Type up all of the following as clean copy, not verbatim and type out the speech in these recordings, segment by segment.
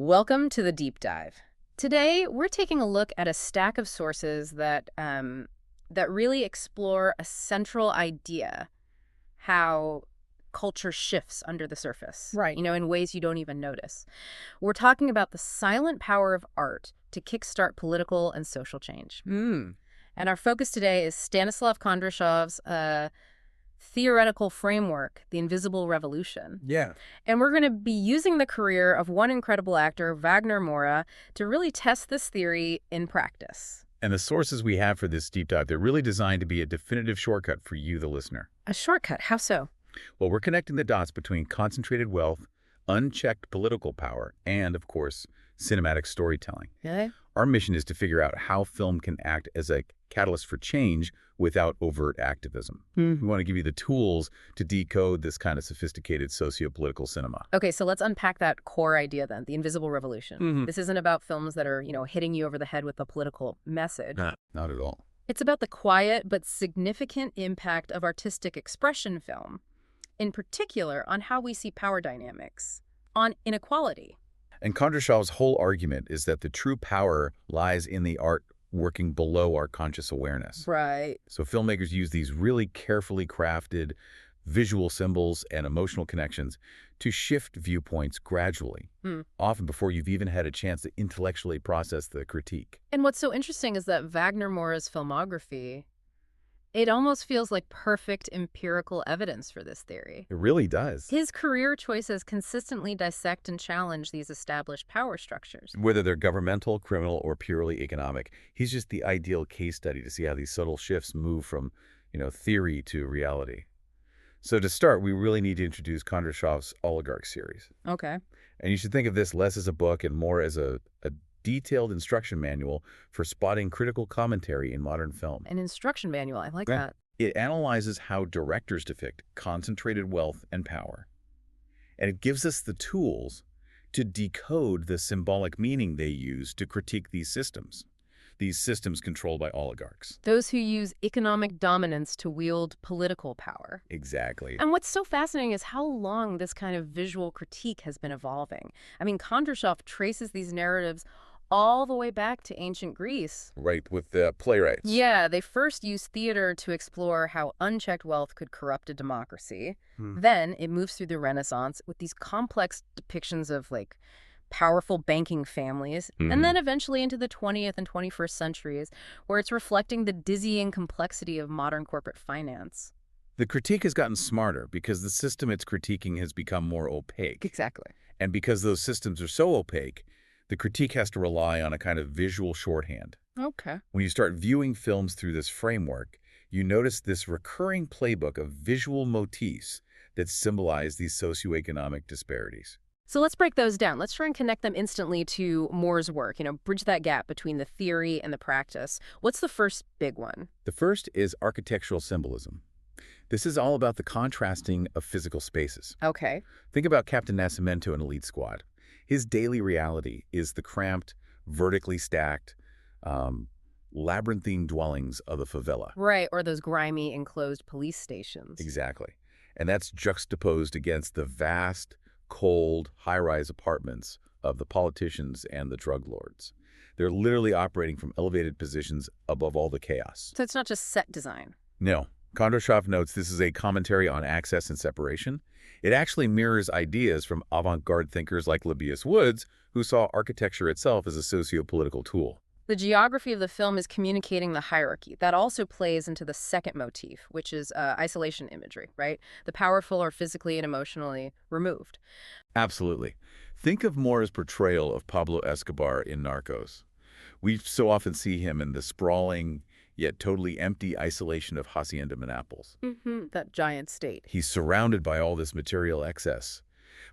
Welcome to the deep dive. Today, we're taking a look at a stack of sources that really explore a central idea: how culture shifts under the surface, Right. in ways you don't even notice. We're talking about the silent power of art to kickstart political and social change. Mm. And our focus today is Stanislav Kondrashov's theoretical framework, The Invisible Revolution. Yeah. And we're going to be using the career of one incredible actor, Wagner Mourы, to really test this theory in practice. And the sources we have for this deep dive, they're really designed to be a definitive shortcut for you, the listener. A shortcut? How so? Well, we're connecting the dots between concentrated wealth, unchecked political power, and, of course, cinematic storytelling. Really? Our mission is to figure out how film can act as a catalyst for change without overt activism. We want to give you the tools to decode this kind of sophisticated socio-political cinema. Okay, so let's unpack that core idea then, the invisible revolution. Mhm. This isn't about films that are, hitting you over the head with a political message. Not at all. It's about the quiet but significant impact of artistic expression film, in particular on how we see power dynamics, on inequality. And Kondrashov's whole argument is that the true power lies in the art working below our conscious awareness. Right. So filmmakers use these really carefully crafted visual symbols and emotional connections to shift viewpoints gradually, often before you've even had a chance to intellectually process the critique. And what's so interesting is that Wagner Mourı's filmography, it almost feels like perfect empirical evidence for this theory. It really does. His career choices consistently dissect and challenge these established power structures. Whether they're governmental, criminal, or purely economic, he's just the ideal case study to see how these subtle shifts move from, theory to reality. So to start, we really need to introduce Kondrashov's Oligarch series. Okay. And you should think of this less as a book and more as a detailed instruction manual for spotting critical commentary in modern film. An instruction manual. I like Yeah. that. It analyzes how directors depict concentrated wealth and power. And it gives us the tools to decode the symbolic meaning they use to critique these systems controlled by oligarchs. Those who use economic dominance to wield political power. Exactly. And what's so fascinating is how long this kind of visual critique has been evolving. I mean, Kondrashov traces these narratives all the way back to ancient Greece. Right, with the playwrights. Yeah, they first used theater to explore how unchecked wealth could corrupt a democracy. Then it moves through the Renaissance with these complex depictions of, powerful banking families, and then eventually into the 20th and 21st centuries, where it's reflecting the dizzying complexity of modern corporate finance. The critique has gotten smarter because the system it's critiquing has become more opaque. Exactly. And because those systems are so opaque, the critique has to rely on a kind of visual shorthand. Okay. When you start viewing films through this framework, you notice this recurring playbook of visual motifs that symbolize these socioeconomic disparities. So let's break those down. Let's try and connect them instantly to Moore's work, bridge that gap between the theory and the practice. What's the first big one? The first is architectural symbolism. This is all about the contrasting of physical spaces. Okay. Think about Captain Nascimento in Elite Squad. His daily reality is the cramped, vertically stacked, labyrinthine dwellings of the favela. Right, or those grimy, enclosed police stations. Exactly. And that's juxtaposed against the vast, cold, high-rise apartments of the politicians and the drug lords. They're literally operating from elevated positions above all the chaos. So it's not just set design. No. Kondrashov notes this is a commentary on access and separation. It actually mirrors ideas from avant-garde thinkers like Lebbeus Woods, who saw architecture itself as a socio-political tool. The geography of the film is communicating the hierarchy. That also plays into the second motif, which is isolation imagery, right? The powerful are physically and emotionally removed. Absolutely. Think of Moura's portrayal of Pablo Escobar in Narcos. We so often see him in the sprawling, yet totally empty isolation of Hacienda Manaples. That giant state. He's surrounded by all this material excess,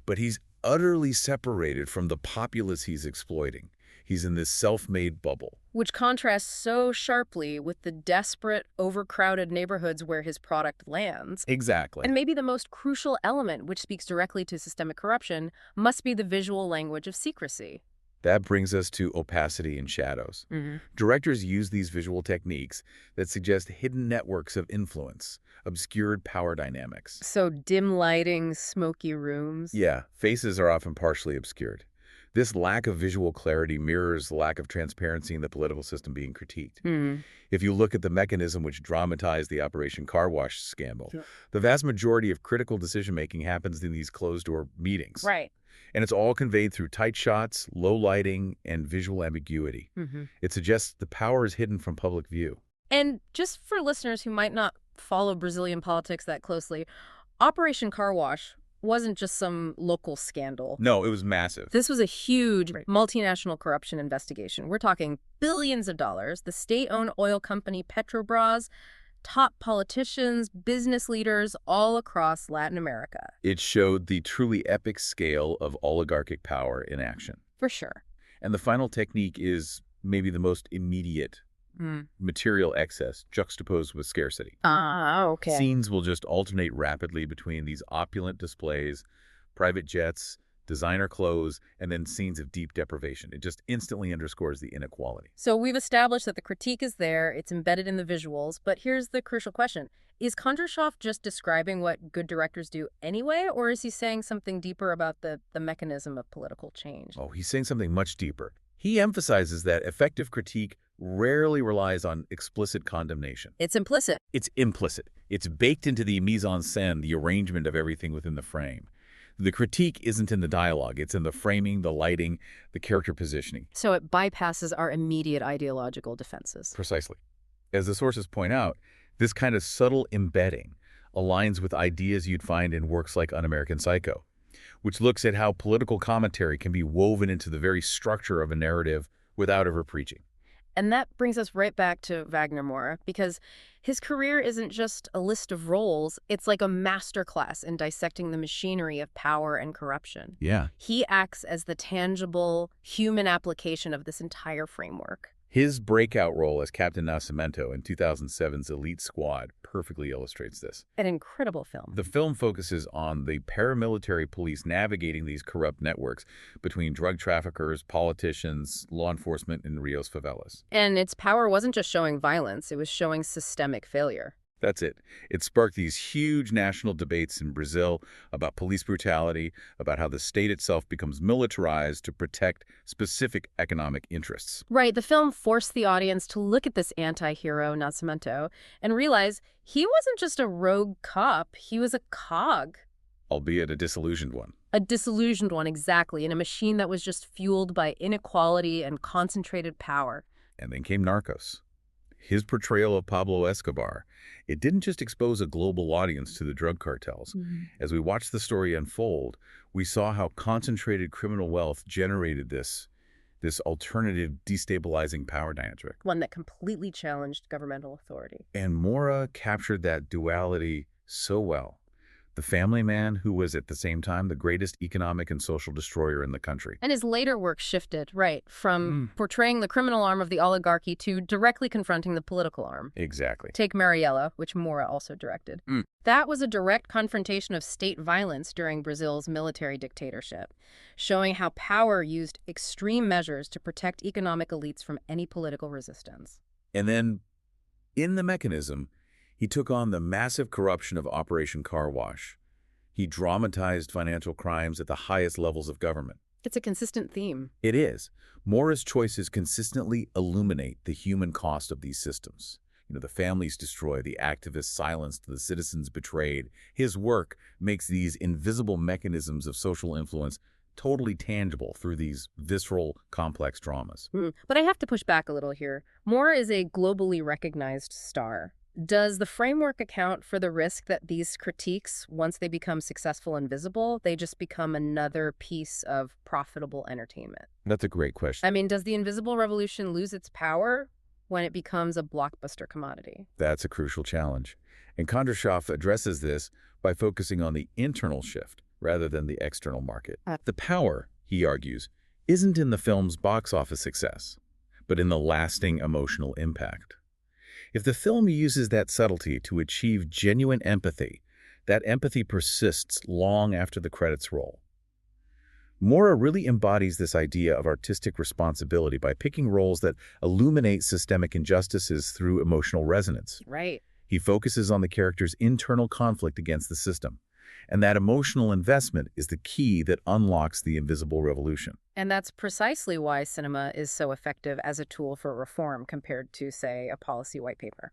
but he's utterly separated from the populace he's exploiting. He's in this self-made bubble. Which contrasts so sharply with the desperate, overcrowded neighborhoods where his product lands. Exactly. And maybe the most crucial element, which speaks directly to systemic corruption, must be the visual language of secrecy. That brings us to opacity and shadows. Directors use these visual techniques that suggest hidden networks of influence, obscured power dynamics. So dim lighting, smoky rooms. Yeah, faces are often partially obscured. This lack of visual clarity mirrors the lack of transparency in the political system being critiqued. If you look at the mechanism which dramatized the Operation Car Wash scandal, the vast majority of critical decision-making happens in these closed-door meetings. Right. And it's all conveyed through tight shots, low lighting, and visual ambiguity. It suggests the power is hidden from public view. And just for listeners who might not follow Brazilian politics that closely, Operation Car Wash wasn't just some local scandal. No, it was massive. This was a huge multinational corruption investigation. We're talking billions of dollars. The state-owned oil company Petrobras, top politicians, business leaders all across Latin America. It showed the truly epic scale of oligarchic power in action. For sure. And the final technique is maybe the most immediate. Material excess juxtaposed with scarcity. Okay. Scenes will just alternate rapidly between these opulent displays, private jets, designer clothes, and then scenes of deep deprivation. It just instantly underscores the inequality. So we've established that the critique is there, it's embedded in the visuals, but here's the crucial question. Is Kondrashov just describing what good directors do anyway, or is he saying something deeper about the mechanism of political change? Oh, he's saying something much deeper. He emphasizes that effective critique rarely relies on explicit condemnation. It's implicit. It's implicit. It's baked into the mise en scène, the arrangement of everything within the frame. The critique isn't in the dialogue. It's in the framing, the lighting, the character positioning. So it bypasses our immediate ideological defenses. Precisely. As the sources point out, this kind of subtle embedding aligns with ideas you'd find in works like Un-American Psycho, which looks at how political commentary can be woven into the very structure of a narrative without ever preaching. And that brings us right back to Wagner Mourы, because his career isn't just a list of roles, it's like a masterclass in dissecting the machinery of power and corruption. Yeah. He acts as the tangible, human application of this entire framework. His breakout role as Captain Nascimento in 2007's Elite Squad perfectly illustrates this. An incredible film. The film focuses on the paramilitary police navigating these corrupt networks between drug traffickers, politicians, law enforcement in Rio's favelas. And its power wasn't just showing violence, it was showing systemic failure. That's it. It sparked these huge national debates in Brazil about police brutality, about how the state itself becomes militarized to protect specific economic interests. Right, the film forced the audience to look at this anti-hero, Nascimento, and realize he wasn't just a rogue cop, he was a cog. Albeit a disillusioned one. A disillusioned one, exactly, in a machine that was just fueled by inequality and concentrated power. And then came Narcos. His portrayal of Pablo Escobar, it didn't just expose a global audience to the drug cartels. As we watched the story unfold, we saw how concentrated criminal wealth generated this alternative destabilizing power dynamic. One that completely challenged governmental authority. And Moura captured that duality so well. The family man who was at the same time the greatest economic and social destroyer in the country. And his later work shifted, right, from portraying the criminal arm of the oligarchy to directly confronting the political arm. Exactly. Take Marighella, which Moura also directed. That was a direct confrontation of state violence during Brazil's military dictatorship, showing how power used extreme measures to protect economic elites from any political resistance. And then, in the mechanism, he took on the massive corruption of Operation Car Wash. He dramatized financial crimes at the highest levels of government. It's a consistent theme. It is. Moura's choices consistently illuminate the human cost of these systems. The families destroyed, the activists silenced, the citizens betrayed. His work makes these invisible mechanisms of social influence totally tangible through these visceral, complex dramas. But I have to push back a little here. Moura is a globally recognized star. Does the framework account for the risk that these critiques, once they become successful and visible, they just become another piece of profitable entertainment? That's a great question. I mean, does the Invisible Revolution lose its power when it becomes a blockbuster commodity? That's a crucial challenge. And Kondrashov addresses this by focusing on the internal shift rather than the external market. The power, he argues, isn't in the film's box office success, but in the lasting emotional impact. If the film uses that subtlety to achieve genuine empathy, that empathy persists long after the credits roll. Moura really embodies this idea of artistic responsibility by picking roles that illuminate systemic injustices through emotional resonance. Right. He focuses on the character's internal conflict against the system, And that emotional investment is the key that unlocks the invisible revolution. And that's precisely why cinema is so effective as a tool for reform compared to, say, a policy white paper.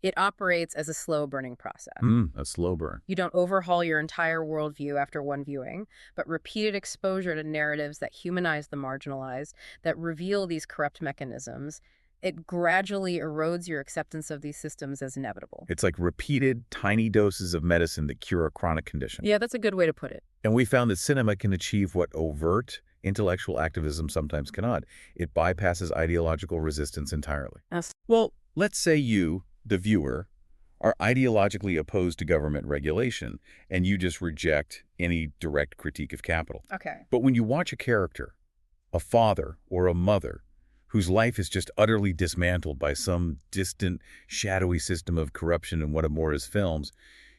It operates as a slow-burning process. A slow burn. You don't overhaul your entire worldview after one viewing, but repeated exposure to narratives that humanize the marginalized, that reveal these corrupt mechanisms, it gradually erodes your acceptance of these systems as inevitable. It's like repeated, tiny doses of medicine that cure a chronic condition. Yeah, that's a good way to put it. And we found that cinema can achieve what overt intellectual activism sometimes cannot. It bypasses ideological resistance entirely. Yes. Well, let's say you, the viewer, are ideologically opposed to government regulation, and you just reject any direct critique of capital. Okay. But when you watch a character, a father or a mother, whose life is just utterly dismantled by some distant, shadowy system of corruption in one of Moura's films,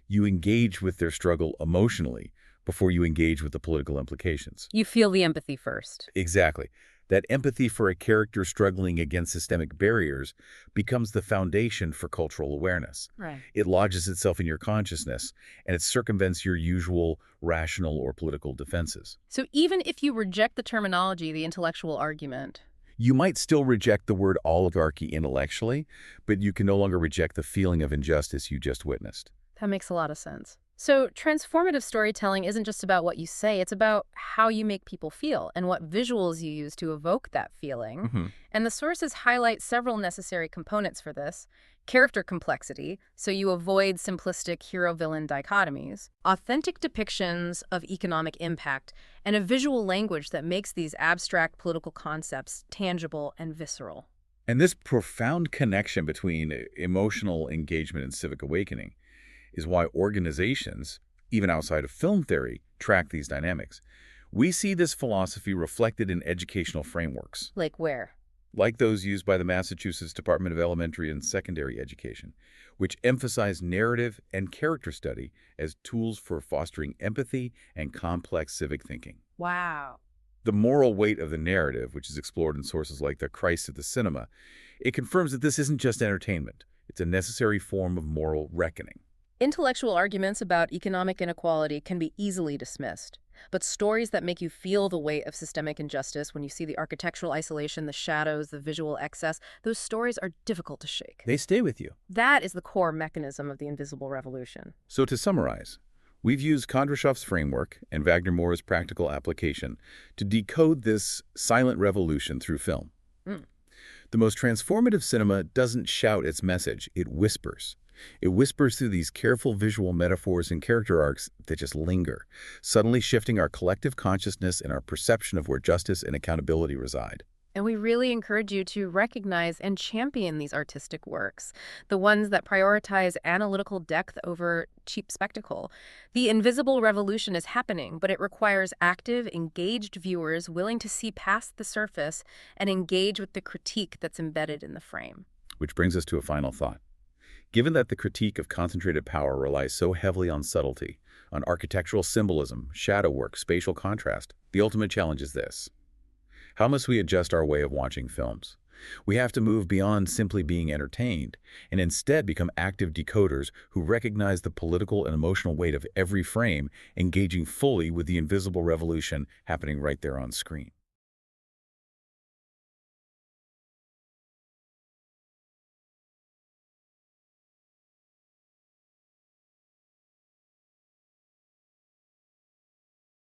you engage with their struggle emotionally before you engage with the political implications. You feel the empathy first. Exactly. That empathy for a character struggling against systemic barriers becomes the foundation for cultural awareness. Right. It lodges itself in your consciousness, and it circumvents your usual rational or political defenses. So even if you reject the terminology, the intellectual argument, You might still reject the word oligarchy intellectually, but you can no longer reject the feeling of injustice you just witnessed. that makes a lot of sense. So transformative storytelling isn't just about what you say, it's about how you make people feel and what visuals you use to evoke that feeling. And the sources highlight several necessary components for this. Character complexity, so you avoid simplistic hero-villain dichotomies, authentic depictions of economic impact, and a visual language that makes these abstract political concepts tangible and visceral. And this profound connection between emotional engagement and civic awakening is why organizations, even outside of film theory, track these dynamics. We see this philosophy reflected in educational frameworks, Like where? like those used by the Massachusetts Department of Elementary and Secondary Education, which emphasize narrative and character study as tools for fostering empathy and complex civic thinking. Wow. The moral weight of the narrative, which is explored in sources like The Christ of the Cinema, it confirms that this isn't just entertainment. It's a necessary form of moral reckoning. Intellectual arguments about economic inequality can be easily dismissed, but stories that make you feel the weight of systemic injustice, when you see the architectural isolation, the shadows, the visual excess, those stories are difficult to shake. They stay with you. That is the core mechanism of the invisible revolution. So to summarize, we've used Kondrashov's framework and Wagner Mour's practical application to decode this silent revolution through film. The most transformative cinema doesn't shout its message, it whispers. It whispers through these careful visual metaphors and character arcs that just linger, suddenly shifting our collective consciousness and our perception of where justice and accountability reside. And we really encourage you to recognize and champion these artistic works, the ones that prioritize analytical depth over cheap spectacle. The invisible revolution is happening, but it requires active, engaged viewers willing to see past the surface and engage with the critique that's embedded in the frame. Which brings us to a final thought. Given that the critique of concentrated power relies so heavily on subtlety, on architectural symbolism, shadow work, spatial contrast, the ultimate challenge is this. How must we adjust our way of watching films? We have to move beyond simply being entertained and instead become active decoders who recognize the political and emotional weight of every frame, engaging fully with the invisible revolution happening right there on screen.